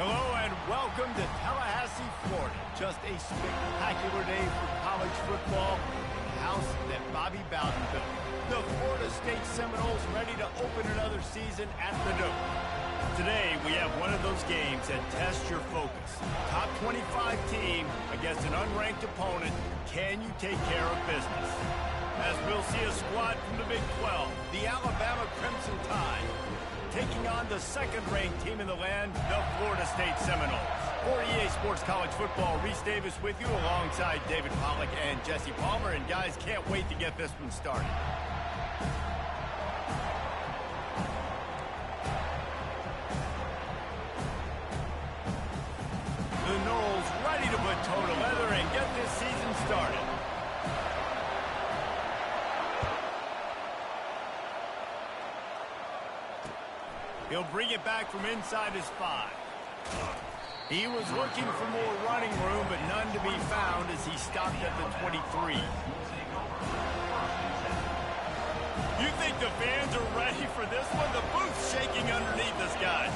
Hello and welcome to Tallahassee, Florida. Just a spectacular day for college football. The house that Bobby Bowden built. The Florida State Seminoles ready to open another season at the Dome. Today we have one of those games that tests your focus. Top 25 team against an unranked opponent. Can you take care of business? As we'll see a squad from the Big 12, the Alabama Crimson Tide, taking on the second-ranked team in the land, the Florida State Seminoles. For EA Sports College Football, Reese Davis with you alongside David Pollack and Jesse Palmer. And guys, can't wait to get this one started. The Noles ready to put toe to leather and get this season started. He'll bring it back from inside his 5. He was looking for more running room, but none to be found as he stopped at the 23. You think the fans are ready for this one? The booth's shaking underneath us, guys.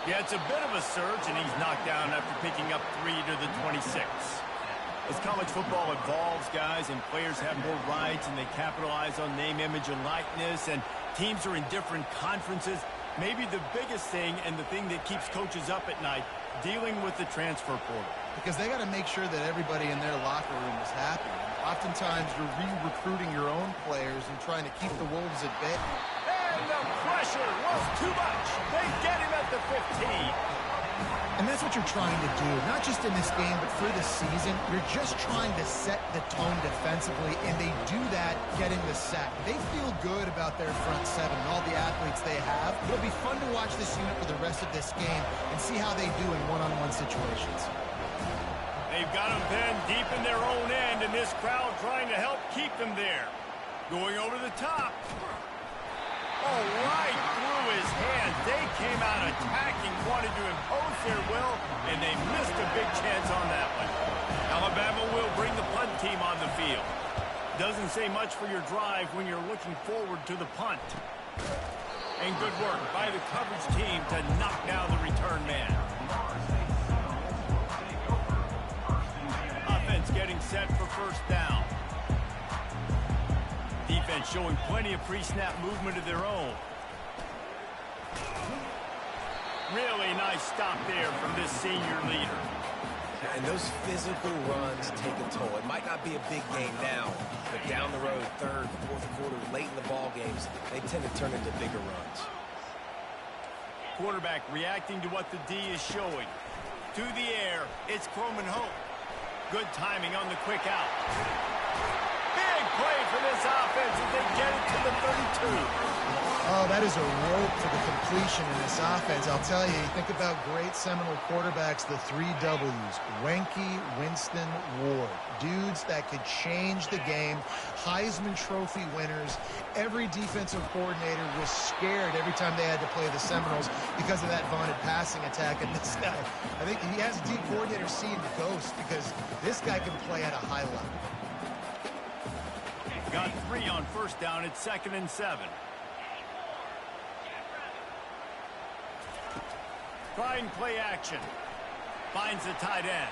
Yeah, it's a bit of a surge, and he's knocked down after picking up 3 to the 26. As college football evolves, guys, and players have more rights and they capitalize on name, image, and likeness, and teams are in different conferences, maybe the biggest thing and the thing that keeps coaches up at night, dealing with the transfer portal. Because they got to make sure that everybody in their locker room is happy. Oftentimes, you're re-recruiting your own players and trying to keep the Wolves at bay. And the pressure was too much. They get him at the 15. And that's what you're trying to do, not just in this game, but for the season. You're just trying to set the tone defensively, and they do that getting the sack. They feel good about their front seven and all the athletes they have. It'll be fun to watch this unit for the rest of this game and see how they do in one-on-one situations. They've got them pinned deep in their own end, and this crowd trying to help keep them there. Going over the top. Oh, right through his hands. They came out attacking, wanted to impose their will, and they missed a big chance on that one. Alabama will bring the punt team on the field. Doesn't say much for your drive when you're looking forward to the punt. And good work by the coverage team to knock down the return man. Offense getting set for first down. Defense showing plenty of pre-snap movement of their own. Really nice stop there from this senior leader. And those physical runs take a toll. It might not be a big game now, but down the road, third, fourth quarter, late in the ball games, they tend to turn into bigger runs. Quarterback reacting to what the D is showing. To the air, it's Croman Hope. Good timing on the quick out. Big play for this offense as they get it to the 32. Oh, that is a rope for the completion in this offense. I'll tell you, you think about great Seminole quarterbacks, the 3 W's. Wenke, Winston, Ward. Dudes that could change the game. Heisman Trophy winners. Every defensive coordinator was scared every time they had to play the Seminoles because of that vaunted passing attack. And this guy, I think he has a D coordinator seeing the ghost because this guy can play at a high level. Got 3 on first down. It's 2nd and 7. Trying play action. Finds the tight end.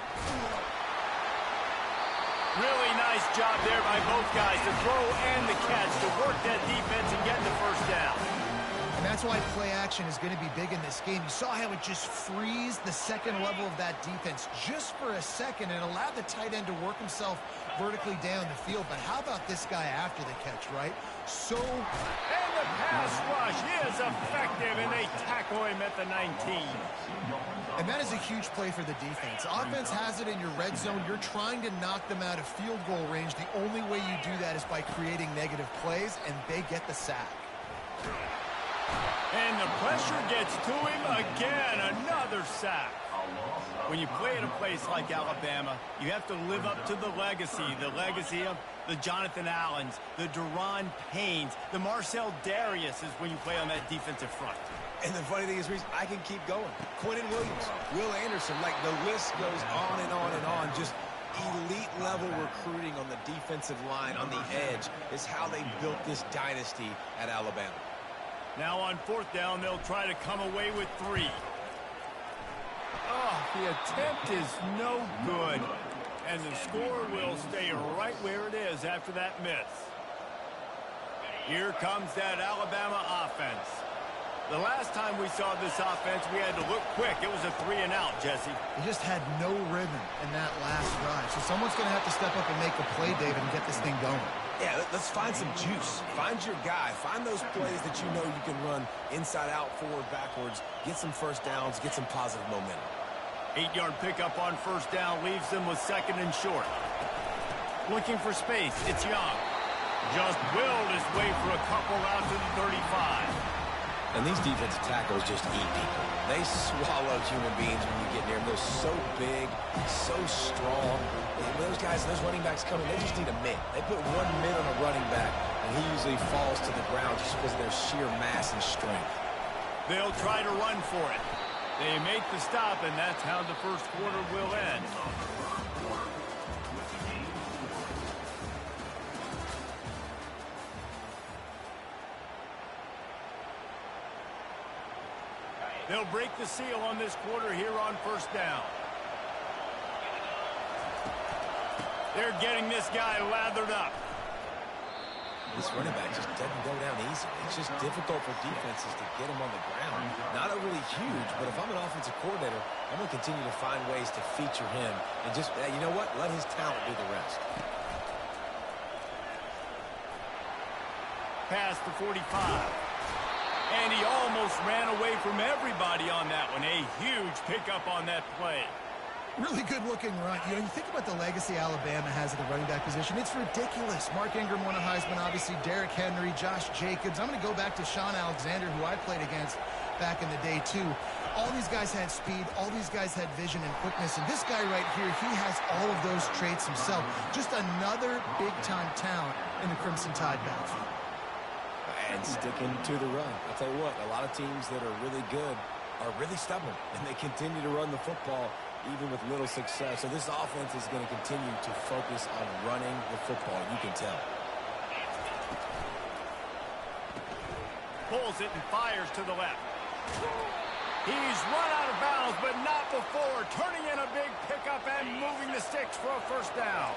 Really nice job there by both guys to throw and the catch to work that defense and get the first down. And that's why play action is going to be big in this game. You saw how it just frees the second level of that defense just for a second and allowed the tight end to work himself vertically down the field. But how about this guy after the catch, right? And the pass rush is effective, and they tackle him at the 19. And that is a huge play for the defense. Offense has it in your red zone. You're trying to knock them out of field goal range. The only way you do that is by creating negative plays, and they get the sack. And the pressure gets to him again. Another sack. When you play at a place like Alabama, you have to live up to the legacy of the Jonathan Allens, the Deron Paynes, the Marcel Darius is when you play on that defensive front. And the funny thing is, Reese, I can keep going. Quentin Williams, Will Anderson, like the list goes on and on and on. Just elite level recruiting on the defensive line, on the edge, is how they built this dynasty at Alabama. Now on fourth down, they'll try to come away with 3. Oh, the attempt is no good. And the score will stay right where it is after that miss. Here comes that Alabama offense. The last time we saw this offense, we had to look quick. It was a 3-and-out, Jesse. He just had no rhythm in that last drive. So someone's going to have to step up and make a play, David, and get this thing going. Yeah, let's find some juice. Find your guy. Find those plays that you know you can run inside out, forward, backwards. Get some first downs. Get some positive momentum. 8-yard pickup on first down leaves them with 2nd and short. Looking for space. It's Young. Just willed his way for a couple out to the 35. And these defensive tackles just eat people. They swallow human beings when you get near them. They're so big, so strong. And those guys, those running backs coming, they just need a mid. They put 1 mid on a running back, and he usually falls to the ground just because of their sheer mass and strength. They'll try to run for it. They make the stop, and that's how the first quarter will end. They'll break the seal on this quarter here on first down. They're getting this guy lathered up. This running back just doesn't go down easy. It's just difficult for defenses to get him on the ground. Not overly huge, but if I'm an offensive coordinator, I'm going to continue to find ways to feature him. And just, you know what? Let his talent do the rest. Past the 45. And he almost ran away from everybody on that one. A huge pickup on that play. Really good-looking run. You know, you think about the legacy Alabama has at the running back position. It's ridiculous. Mark Ingram won a Heisman, obviously. Derrick Henry, Josh Jacobs. I'm going to go back to Sean Alexander, who I played against back in the day, too. All these guys had speed. All these guys had vision and quickness. And this guy right here, he has all of those traits himself. Just another big-time talent in the Crimson Tide backfield. And sticking to the run. I'll tell you what, a lot of teams that are really good are really stubborn, and they continue to run the football even with little success. So this offense is going to continue to focus on running the football. You can tell. Pulls it and fires to the left. He's run out of bounds, but not before. Turning in a big pickup and moving the sticks for a first down.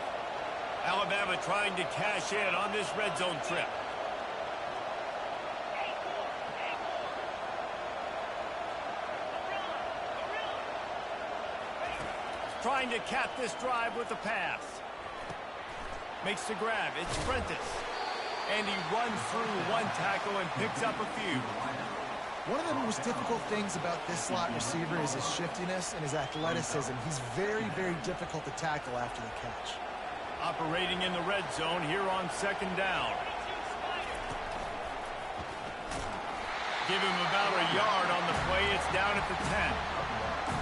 Alabama trying to cash in on this red zone trip. Trying to cap this drive with a pass. Makes the grab. It's Prentice. And he runs through one tackle and picks up a few. One of the most difficult things about this slot receiver is his shiftiness and his athleticism. He's very, very difficult to tackle after the catch. Operating in the red zone here on 2nd down. Give him about a yard on the play. It's down at the 10.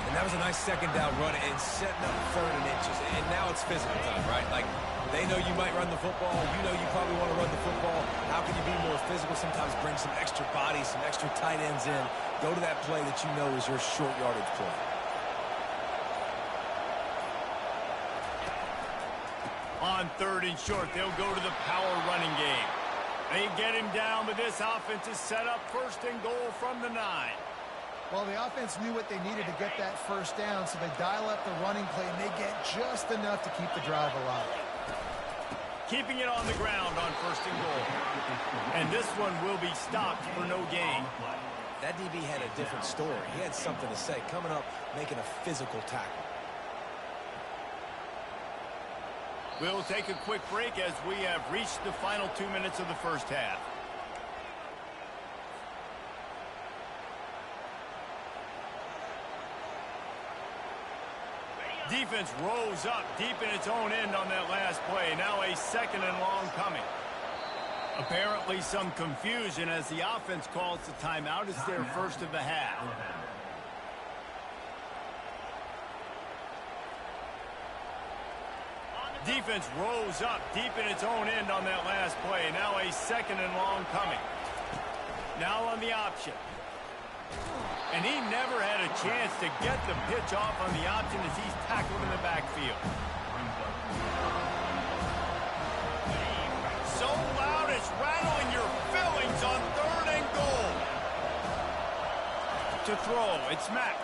And that was a nice 2nd down run and setting up 3rd and inches. And now it's physical time, right? Like, they know you might run the football. You know you probably want to run the football. How can you be more physical? Sometimes bring some extra bodies, some extra tight ends in. Go to that play that you know is your short yardage play. On 3rd and short, they'll go to the power running game. They get him down, but this offense is set up 1st and goal from the 9. Well, the offense knew what they needed to get that first down, so they dial up the running play, and they get just enough to keep the drive alive. Keeping it on the ground on 1st and goal. And this one will be stopped for no gain. That DB had a different story. He had something to say, coming up, making a physical tackle. We'll take a quick break as we have reached the final 2 minutes of the first half. Defense rose up deep in its own end on that last play. Now a 2nd and long coming. Apparently some confusion as the offense calls the timeout. It's their first of the half. Defense rose up deep in its own end on that last play. Now a 2nd and long coming. Now on the option. And he never had a chance to get the pitch off on the option as he's tackled in the backfield. So loud it's rattling your fillings on 3rd and goal. to throw. It's Mack.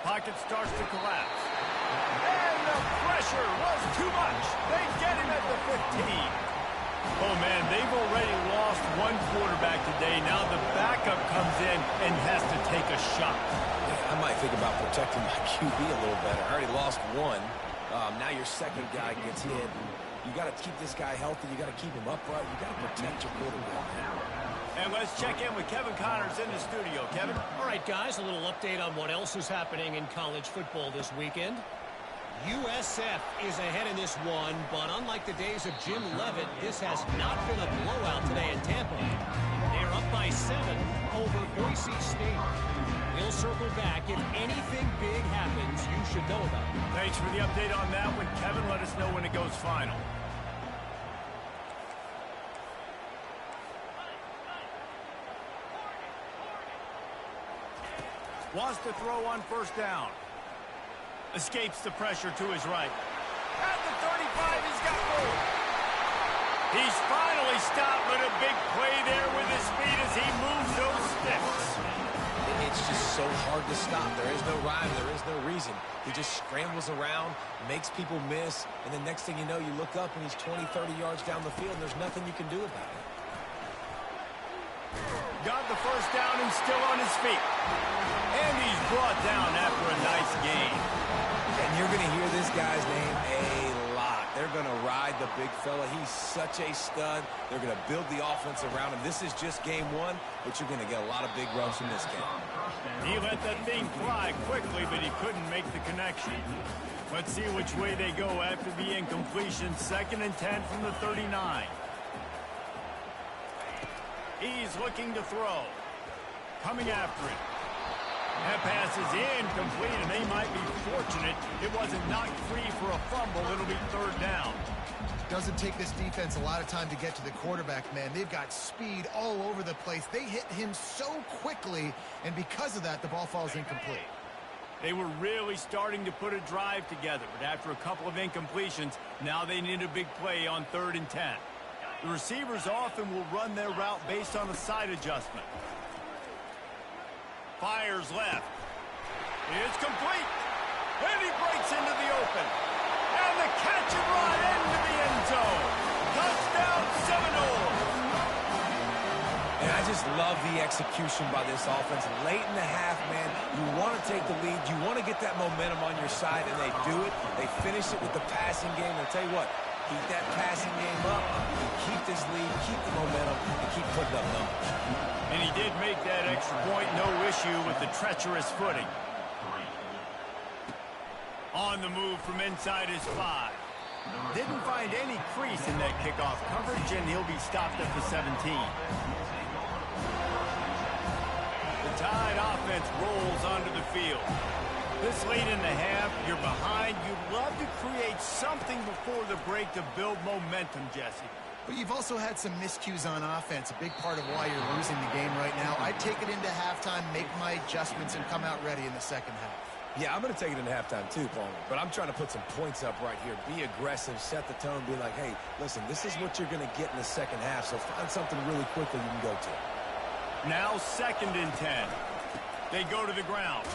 Pocket starts to collapse. And the pressure was too much. They get him at the 15. Oh, man, they've already lost one quarterback today. Now the backup comes in and has to take a shot. Yeah, I might think about protecting my QB a little better. I already lost one. Now your second guy gets hit. You got to keep this guy healthy. You got to keep him upright. You got to protect your quarterback. And let's check in with Kevin Connors in the studio. Kevin? All right, guys, a little update on what else is happening in college football this weekend. USF is ahead in this one, but unlike the days of Jim Leavitt, this has not been a blowout today in Tampa. They're up by 7 over Boise State. We'll circle back. If anything big happens, you should know about it. Thanks for the update on that one, Kevin. Let us know when it goes final. Wants to throw on first down. Escapes the pressure to his right. At the 35, he's got room. He's finally stopped, but a big play there with his speed as he moves those sticks. It's just so hard to stop. There is no rhyme. There is no reason. He just scrambles around, makes people miss, and then next thing you know, you look up and he's 20, 30 yards down the field, and there's nothing you can do about it. Got the first down and still on his feet. And he's brought down after a nice gain. And you're going to hear this guy's name a lot. They're going to ride the big fella. He's such a stud. They're going to build the offense around him. This is just game one, but you're going to get a lot of big runs from this game. He let that thing fly quickly, but he couldn't make the connection. Let's see which way they go after the incompletion. 2nd and 10 from the 39. He's looking to throw. Coming after it. That pass is incomplete, and they might be fortunate it wasn't knocked free for a fumble. It'll be 3rd down. Doesn't take this defense a lot of time to get to the quarterback, man. They've got speed all over the place. They hit him so quickly, and because of that, the ball falls incomplete. They were really starting to put a drive together, but after a couple of incompletions, now they need a big play on 3rd and 10. The receivers often will run their route based on a side adjustment. Fires left. It's complete. And he breaks into the open. And the catch and run into the end zone. Touchdown Seminoles. And I just love the execution by this offense. Late in the half, man, you want to take the lead. You want to get that momentum on your side, and they do it. They finish it with the passing game. And I'll tell you what, keep that passing game up, keep this lead, keep the momentum, and keep putting up numbers. And he did make that extra point, no issue with the treacherous footing. On the move from inside his 5. Didn't find any crease in that kickoff coverage, and he'll be stopped at the 17. The Tide offense rolls onto the field. This late in the half, you're behind. You'd love to create something before the break to build momentum, Jesse. But you've also had some miscues on offense, a big part of why you're losing the game right now. I'd take it into halftime, make my adjustments, and come out ready in the second half. Yeah, I'm going to take it into halftime too, Palmer. But I'm trying to put some points up right here. Be aggressive, set the tone, be like, hey, listen, this is what you're going to get in the second half, so find something really quickly you can go to. Now 2nd and 10. They go to the ground.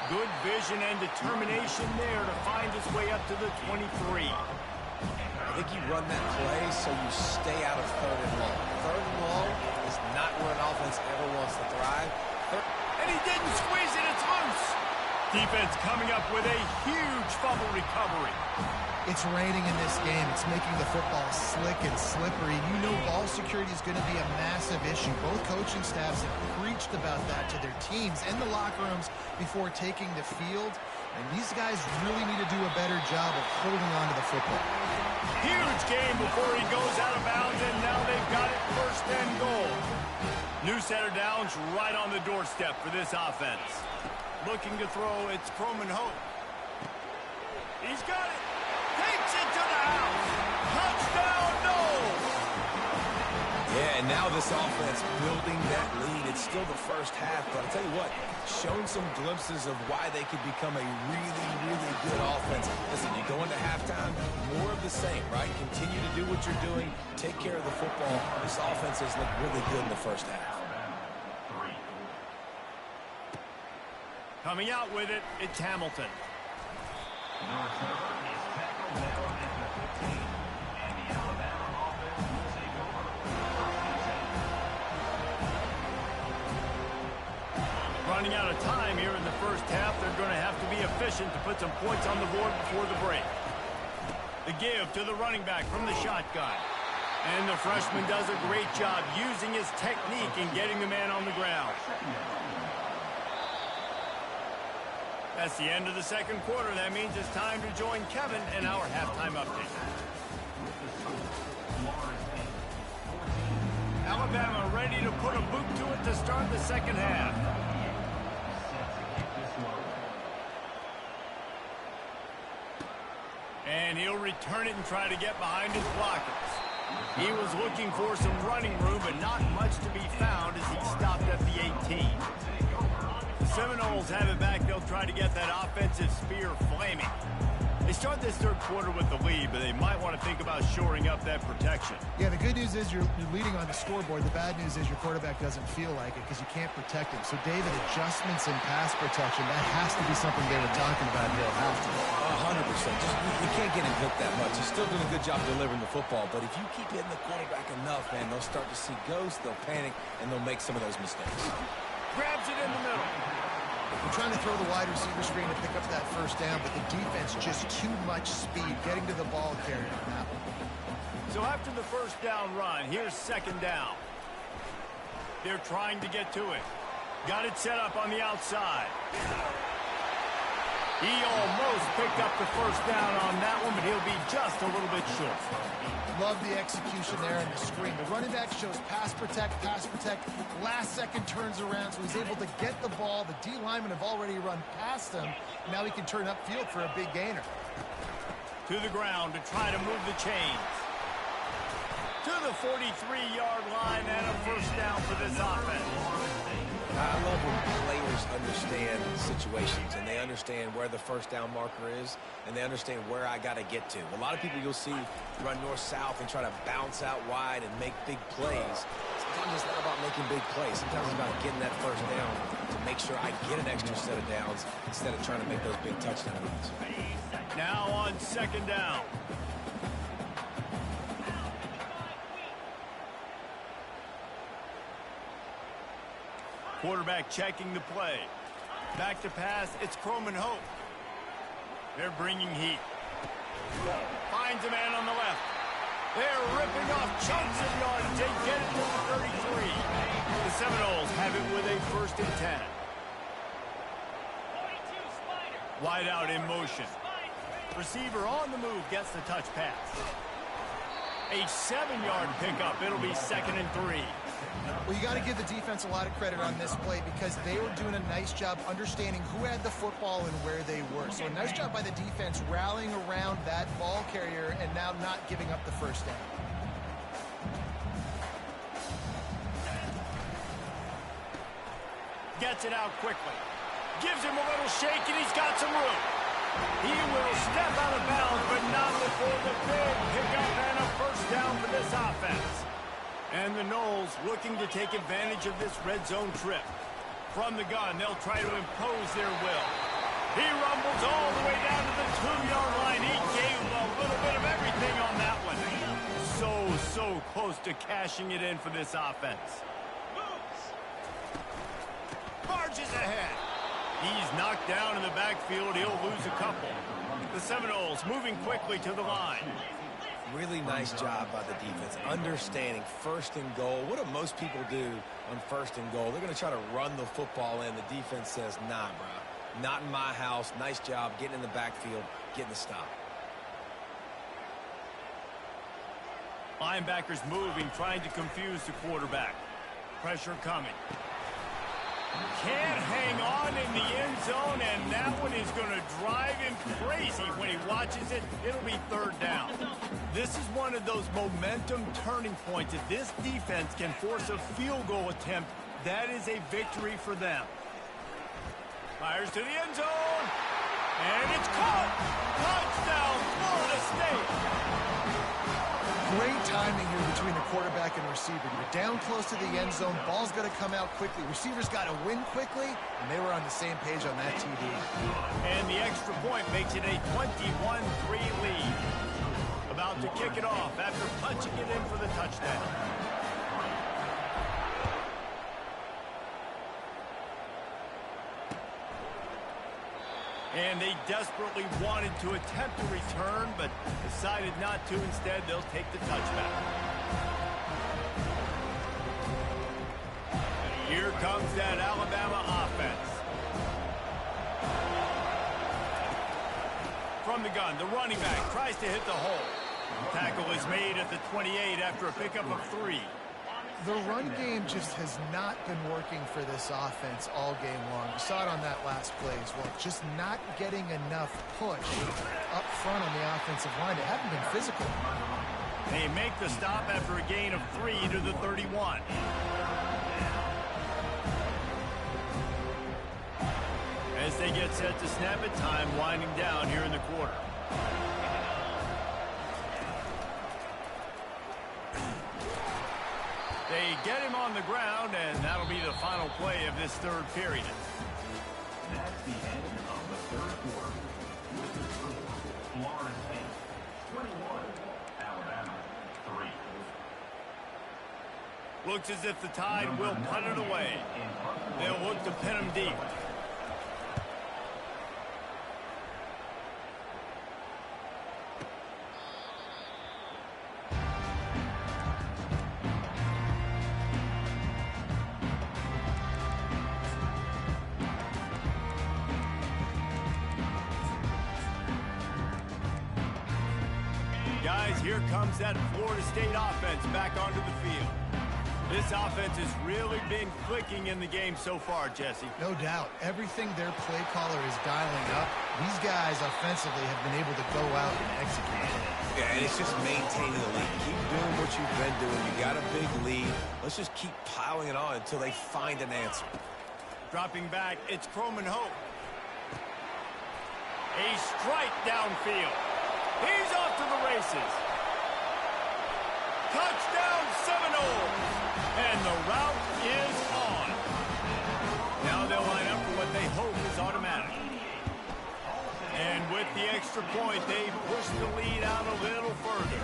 Good vision and determination there to find his way up to the 23. I think you run that play so you stay out of 3rd and long. 3rd and long is not where an offense ever wants to thrive. And he didn't squeeze it. It's loose. Defense coming up with a huge fumble recovery. It's raining in this game. It's making the football slick and slippery. You know ball security is going to be a massive issue. Both coaching staffs have preached about that to their teams and the locker rooms before taking the field. And these guys really need to do a better job of holding on to the football. Huge game before he goes out of bounds, and now they've got it 1st and goal. New set of downs right on the doorstep for this offense. Looking to throw, it's Croman Hope. He's got it. Takes it to the house. Touchdown, Noles. Yeah, and now this offense building that lead. It's still the first half, but I'll tell you what, shown some glimpses of why they could become a really, really good offense. Listen, you go into halftime, more of the same, right? Continue to do what you're doing. Take care of the football. This offense has looked really good in the first half. Coming out with it, it's Hamilton. Running out of time here in the first half. They're going to have to be efficient to put some points on the board before the break. The give to the running back from the shotgun. And the freshman does a great job using his technique in getting the man on the ground. That's the end of the second quarter. That means it's time to join Kevin in our halftime update. Alabama ready to put a boot to it to start the second half. And he'll return it and try to get behind his blockers. He was looking for some running room, but not much to be found as he stopped at the 18. The Seminoles have it back. They'll try to get that offensive spear flaming. They start this third quarter with the lead, but they might want to think about shoring up that protection. Yeah, the good news is you're leading on the scoreboard. The bad news is your quarterback doesn't feel like it because you can't protect him. So, David, adjustments in pass protection, that has to be something they were talking about here at halftime. 100%. You can't get him hit that much. He's still doing a good job delivering the football, but if you keep hitting the quarterback enough, man, they'll start to see ghosts, they'll panic, and they'll make some of those mistakes. Grabs it in the middle. They're trying to throw the wide receiver screen to pick up that first down, but the defense just too much speed getting to the ball carrier on that one. So after the first down run, here's second down. They're trying to get to it. Got it set up on the outside. He almost picked up the first down on that one, but he'll be just a little bit short. Love the execution there in the screen. The running back shows pass protect, last second turns around, so he's able to get the ball. The D linemen have already run past him. Now he can turn upfield for a big gainer. To the ground to try to move the chains. To the 43-yard line and a first down for this offense. I love when players understand situations and they understand where the first down marker is and they understand where I got to get to. A lot of people you'll see run north-south and try to bounce out wide and make big plays. Sometimes it's not about making big plays. Sometimes it's about getting that first down to make sure I get an extra set of downs instead of trying to make those big touchdown runs. Now on second down. Quarterback checking the play. Back to pass, it's Croman Hope. They're bringing heat. Finds a man on the left. They're ripping off chunks of yardage. They get it to the 33. The Seminoles have it with a first and 10. Wide out in motion. Receiver on the move gets the touch pass. A 7-yard pickup. It'll be second and 3. Well, you got to give the defense a lot of credit on this play because they were doing a nice job understanding who had the football and where they were. So a nice job by the defense rallying around that ball carrier and now not giving up the first down. Gets it out quickly. Gives him a little shake and he's got some room. He will step out of bounds, but not before the big pickup and a first down for this offense. And the Noles looking to take advantage of this red zone trip. From the gun, they'll try to impose their will. He rumbles all the way down to the 2-yard line. He gave a little bit of everything on that one. So close to cashing it in for this offense. Barges ahead. He's knocked down in the backfield. He'll lose a couple. The Seminoles moving quickly to the line. Really nice job by the defense, understanding first and goal. What do most people do on first and goal? They're going to try to run the football in. The defense says, nah, bro, not in my house. Nice job getting in the backfield, getting the stop. Linebackers moving, trying to confuse the quarterback. Pressure coming. Can't hang on in the end zone, and that one is going to drive him crazy when he watches it. It'll be third down. This is one of those momentum turning points. If this defense can force a field goal attempt, that is a victory for them. Fires to the end zone, and it's caught. Touchdown, Florida State. Great timing here between the quarterback and receiver. You're down close to the end zone. Ball's got to come out quickly. Receivers got to win quickly, and they were on the same page on that TD. And the extra point makes it a 21-3 lead. About to kick it off after punching it in for the touchdown. And they desperately wanted to attempt a return, but decided not to. Instead, they'll take the touchback. Here comes that Alabama offense. From the gun, the running back tries to hit the hole. The tackle is made at the 28 after a pickup of 3. The run game just has not been working for this offense all game long. You saw it on that last play as well. Just not getting enough push up front on the offensive line. They haven't been physical. They make the stop after a gain of 3 to the 31. As they get set to snap it, time winding down here in the quarter. They get him on the ground, and that'll be the final play of this third period. That's the end of the third quarter. With the score, Florida State 21, Alabama 3. Looks as if the Tide will punt it away. They'll look to pin him deep. Guys, here comes that Florida State offense back onto the field. This offense has really been clicking in the game so far, Jesse. No doubt. Everything their play caller is dialing up, these guys offensively have been able to go out and execute. Yeah, and it's just maintaining the lead. Keep doing what you've been doing. You got a big lead. Let's just keep piling it on until they find an answer. Dropping back, it's Croman Hope. A strike downfield. He's off to the races. Touchdown Seminoles. And the route is on. Now they'll line up for what they hope is automatic. And with the extra point, they push the lead out a little further.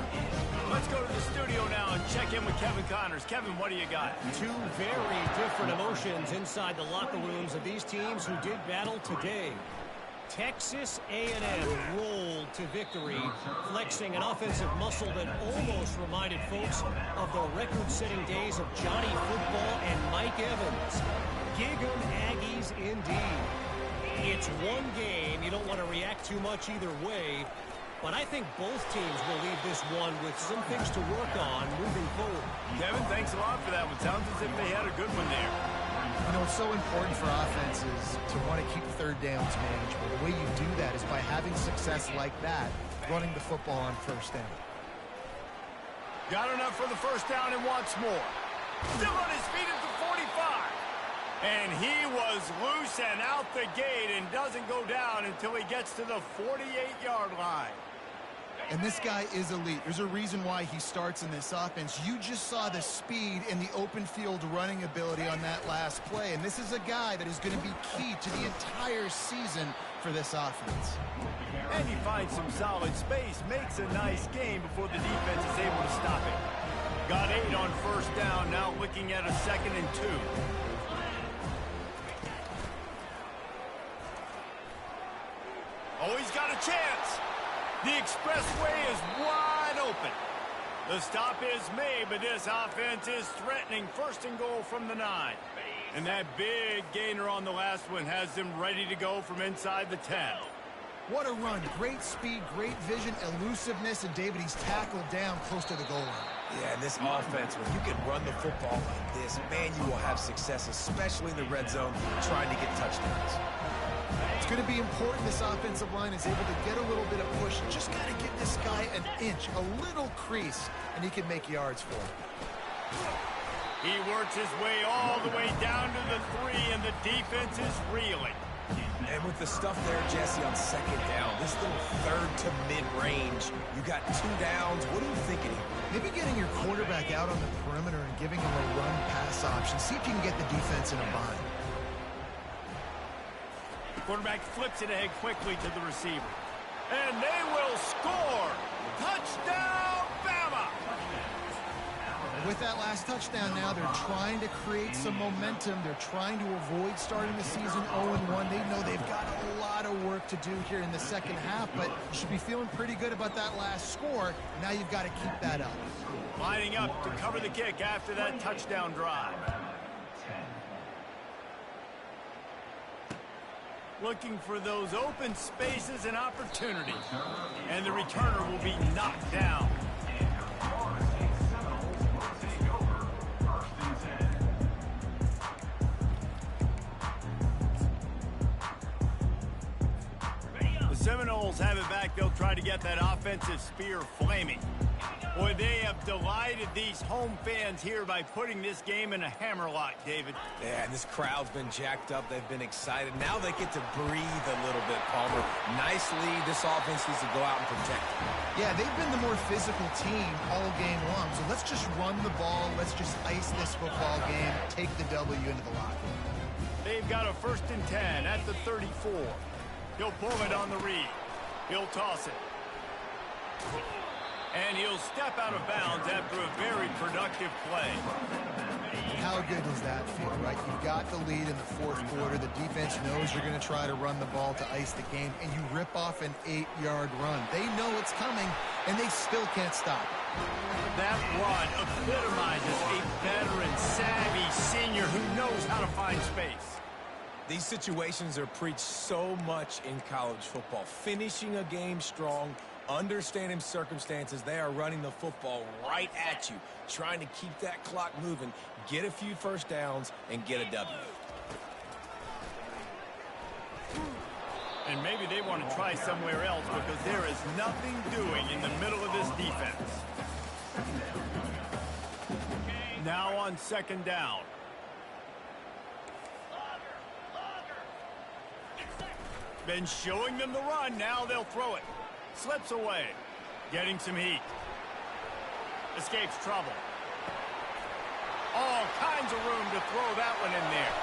Let's go to the studio now and check in with Kevin Connors. Kevin, what do you got? Two very different emotions inside the locker rooms of these teams who did battle today. Texas A&M rolled to victory, flexing an offensive muscle that almost reminded folks of the record-setting days of Johnny Football and Mike Evans. Gig 'em Aggies indeed. It's one game. You don't want to react too much either way, but I think both teams will leave this one with some things to work on moving forward. Kevin, thanks a lot for that one. Sounds as if they had a good one there. You know, it's so important for offenses to want to keep third downs manageable. The way you do that is by having success like that, running the football on first down. Got enough for the first down and wants more. Still on his feet at the 45. And he was loose and out the gate and doesn't go down until he gets to the 48-yard line. And this guy is elite. There's a reason why he starts in this offense. You just saw the speed and the open field running ability on that last play. And this is a guy that is going to be key to the entire season for this offense. And he finds some solid space, makes a nice game before the defense is able to stop it. Got 8 on first down, now looking at a 2nd and 2. Oh, he's got a chance. The expressway is wide open. The stop is made, but this offense is threatening 1st and goal from the 9. And that big gainer on the last one has them ready to go from inside the 10. What a run. Great speed, great vision, elusiveness, and David, he's tackled down close to the goal line. Yeah, and this offense, when you can run the football like this, man, you will have success, especially in the red zone, trying to get touchdowns. It's going to be important this offensive line is able to get a little bit of push. Just got to give this guy an inch, a little crease, and he can make yards for him. He works his way all the way down to the 3, and the defense is reeling. And with the stuff there, Jesse, on second down, this little third to mid-range, you got 2 downs. What are you thinking here? Maybe getting your quarterback out on the perimeter and giving him a run-pass option. See if you can get the defense in a bind. Quarterback flips it ahead quickly to the receiver. And they will score! Touchdown, Bama! With that last touchdown now, they're trying to create some momentum. They're trying to avoid starting the season 0-1. They know they've got a lot of work to do here in the second half, but you should be feeling pretty good about that last score. Now you've got to keep that up. Lining up to cover the kick after that touchdown drive. Looking for those open spaces and opportunities. And the returner will be knocked down. The Seminoles have it back. They'll try to get that offensive spear flaming. Boy, they have delighted these home fans here by putting this game in a hammerlock, David. Yeah, and this crowd's been jacked up. They've been excited. Now they get to breathe a little bit, Palmer. Nice lead. This offense needs to go out and protect it. Yeah, they've been the more physical team all game long. So let's just run the ball. Let's just ice this football game. Take the W into the locker room. They've got a 1st and 10 at the 34. He'll pull it on the read. He'll toss it. And he'll step out of bounds after a very productive play. How good does that feel, right? You've got the lead in the 4th quarter. The defense knows you're going to try to run the ball to ice the game, and you rip off an 8-yard run. They know it's coming, and they still can't stop it. That run epitomizes a veteran, savvy senior who knows how to find space. These situations are preached so much in college football. Finishing a game strong, understanding circumstances. They are running the football right at you, trying to keep that clock moving, get a few first downs, and get a W. And maybe they want to try somewhere else because there is nothing doing in the middle of this defense. Now on 2nd down. Been showing them the run. Now they'll throw it. Slips away. Getting some heat. Escapes trouble. All kinds of room to throw that one in there.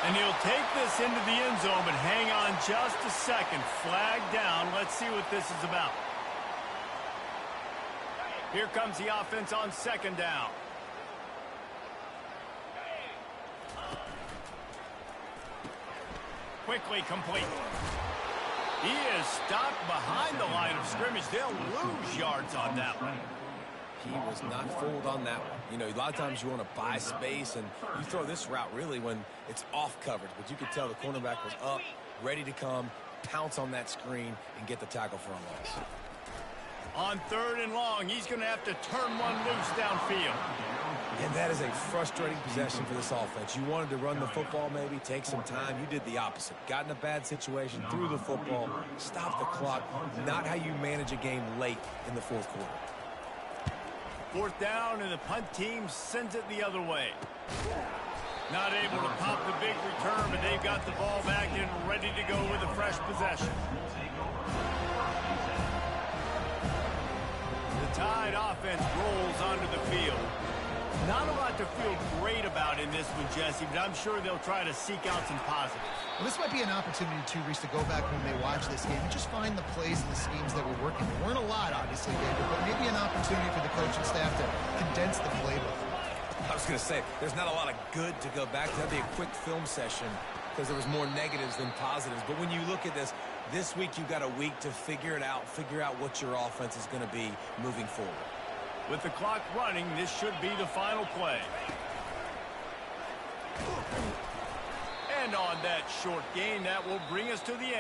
And he'll take this into the end zone, but hang on just a second. Flag down. Let's see what this is about. Here comes the offense on 2nd down. Quickly complete. He is stopped behind the line of scrimmage. They'll lose yards on that one. He was not fooled on that one. You know, a lot of times you want to buy space, and you throw this route really when it's off coverage. But you could tell the cornerback was up, ready to come, pounce on that screen, and get the tackle for a loss. On 3rd and long, he's going to have to turn one loose downfield. And that is a frustrating possession for this offense. You wanted to run the football maybe, take some time. You did the opposite. Got in a bad situation, threw the football, stopped the clock. Not how you manage a game late in the 4th quarter. 4th down, and the punt team sends it the other way. Not able to pop the big return, but they've got the ball back and ready to go with a fresh possession. The Tide offense rolls onto the field. Not a lot to feel great about in this one, Jesse, but I'm sure they'll try to seek out some positives. Well, this might be an opportunity, too, Reese, to go back when they watch this game and just find the plays and the schemes that were working. There weren't a lot, obviously, David, but maybe an opportunity for the coaching staff to condense the playbook. I was going to say, there's not a lot of good to go back to. That'd be a quick film session because there was more negatives than positives. But when you look at this week you've got a week to figure it out, figure out what your offense is going to be moving forward. With the clock running, this should be the final play. And on that short gain, that will bring us to the end.